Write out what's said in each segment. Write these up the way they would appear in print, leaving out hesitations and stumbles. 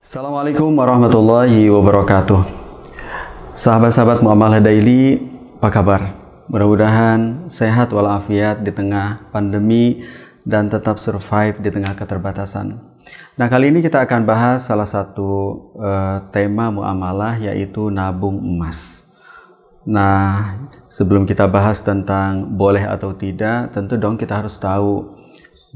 Assalamualaikum warahmatullahi wabarakatuh. Sahabat-sahabat Muamalah Daily, apa kabar? Mudah-mudahan sehat walafiat di tengah pandemi dan tetap survive di tengah keterbatasan. Nah, kali ini kita akan bahas salah satu tema muamalah, yaitu nabung emas. Nah, sebelum kita bahas tentang boleh atau tidak, tentu dong kita harus tahu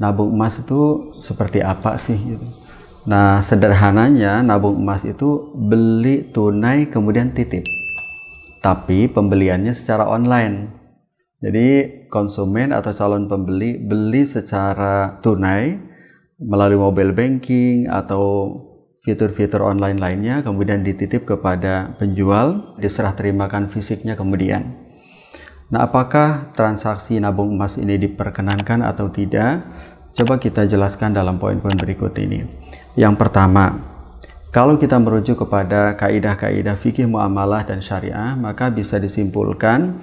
nabung emas itu seperti apa sih gitu. Nah, sederhananya nabung emas itu beli tunai kemudian titip, tapi pembeliannya secara online. Jadi konsumen atau calon pembeli beli secara tunai melalui mobile banking atau fitur-fitur online lainnya, kemudian dititip kepada penjual, diserah terimakan fisiknya kemudian. Nah, apakah transaksi nabung emas ini diperkenankan atau tidak? Coba kita jelaskan dalam poin-poin berikut ini. Yang pertama, kalau kita merujuk kepada kaidah-kaidah fikih muamalah dan syariah, maka bisa disimpulkan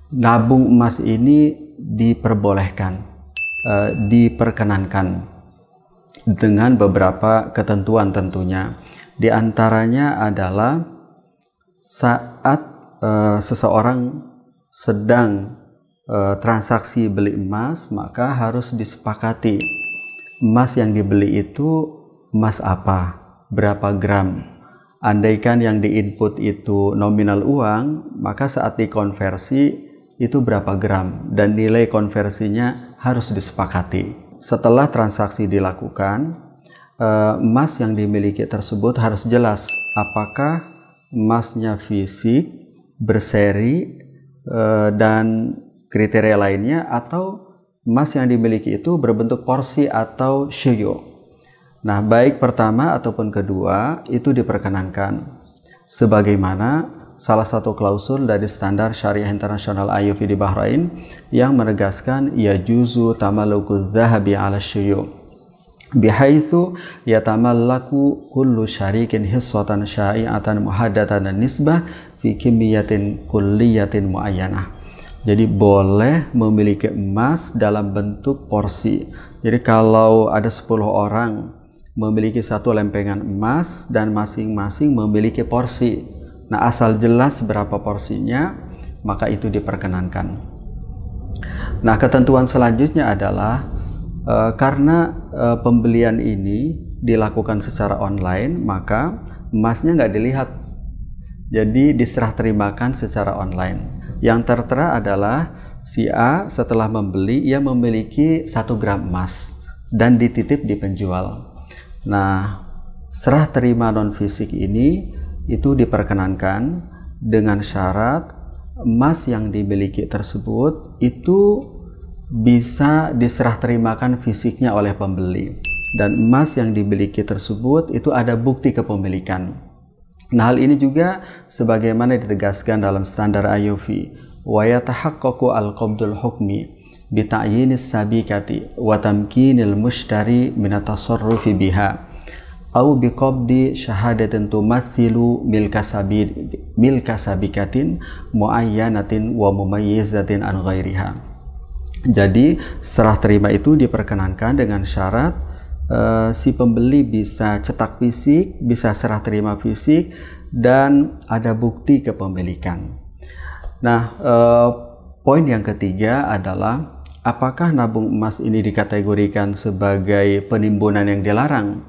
nabung emas ini diperbolehkan, diperkenankan dengan beberapa ketentuan tentunya. Di antaranya adalah saat seseorang sedang transaksi beli emas, maka harus disepakati emas yang dibeli itu emas apa, berapa gram. Andaikan yang diinput itu nominal uang, maka saat dikonversi itu berapa gram dan nilai konversinya harus disepakati. Setelah transaksi dilakukan, emas yang dimiliki tersebut harus jelas apakah emasnya fisik, berseri, dan kriteria lainnya, atau emas yang dimiliki itu berbentuk porsi atau shio. Nah, baik pertama ataupun kedua itu diperkenankan, sebagaimana salah satu klausul dari standar syariah internasional IOV di Bahrain yang menegaskan yajuzu tamaluku dzahabi ala shio bihaitsu yatamallaku kullu syarikin hissatan syai'atan muhaddatan nisbah fi kimiyatin kulliyatin muayyanah. Jadi boleh memiliki emas dalam bentuk porsi. Jadi kalau ada 10 orang memiliki satu lempengan emas dan masing-masing memiliki porsi, nah asal jelas berapa porsinya, maka itu diperkenankan. Nah, ketentuan selanjutnya adalah karena pembelian ini dilakukan secara online, maka emasnya nggak dilihat, jadi diserah terimakan secara online. Yang tertera adalah si A setelah membeli, ia memiliki 1 gram emas dan dititip di penjual. Nah, serah terima non fisik ini itu diperkenankan dengan syarat emas yang dimiliki tersebut itu bisa diserah terimakan fisiknya oleh pembeli, dan emas yang dimiliki tersebut itu ada bukti kepemilikan. Nah, hal ini juga sebagaimana ditegaskan dalam standar IOV, wa yatahaqqaqu al-qabdul hukmi bi ta'yinis sabiqati wa tamkinil mushtari min at-tasarrufi biha au bi qabdi syahadatin tumathilu milka sabiqatin muayyanatin wa mumayyizatin an ghairiha. Jadi serah terima itu diperkenankan dengan syarat si pembeli bisa cetak fisik, bisa serah terima fisik, dan ada bukti kepemilikan. Nah, poin yang ketiga adalah apakah nabung emas ini dikategorikan sebagai penimbunan yang dilarang?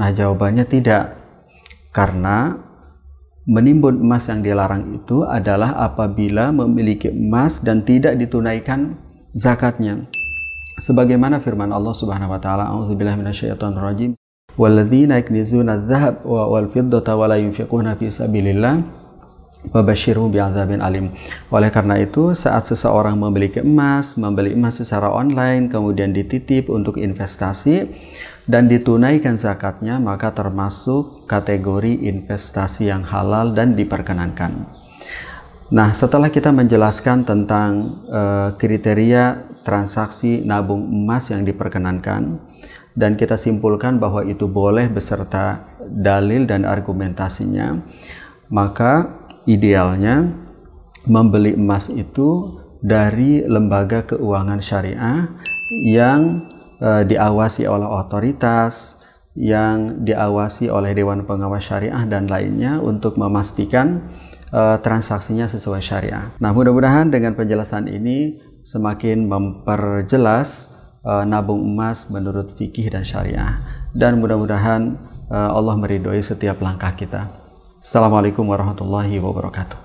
Nah, jawabannya tidak, karena menimbun emas yang dilarang itu adalah apabila memiliki emas dan tidak ditunaikan zakatnya. Sebagaimana firman Allah Subhanahu wa taala, a'udzubillahi minasyaitonir rajim, walladzina yaknizuna adz-dzahab wal fiddata wa la yunfiquna fi sabilillah fabashshirhum bi'adzabin alim. Oleh karena itu, saat seseorang membeli emas secara online, kemudian dititip untuk investasi dan ditunaikan zakatnya, maka termasuk kategori investasi yang halal dan diperkenankan. Nah, setelah kita menjelaskan tentang kriteria transaksi nabung emas yang diperkenankan, dan kita simpulkan bahwa itu boleh beserta dalil dan argumentasinya, maka idealnya membeli emas itu dari lembaga keuangan syariah yang diawasi oleh otoritas yang diawasi oleh Dewan Pengawas Syariah dan lainnya untuk memastikan transaksinya sesuai syariah. Nah, mudah-mudahan dengan penjelasan ini semakin memperjelas nabung emas menurut fikih dan syariah, dan mudah-mudahan Allah meridhoi setiap langkah kita. Assalamualaikum warahmatullahi wabarakatuh.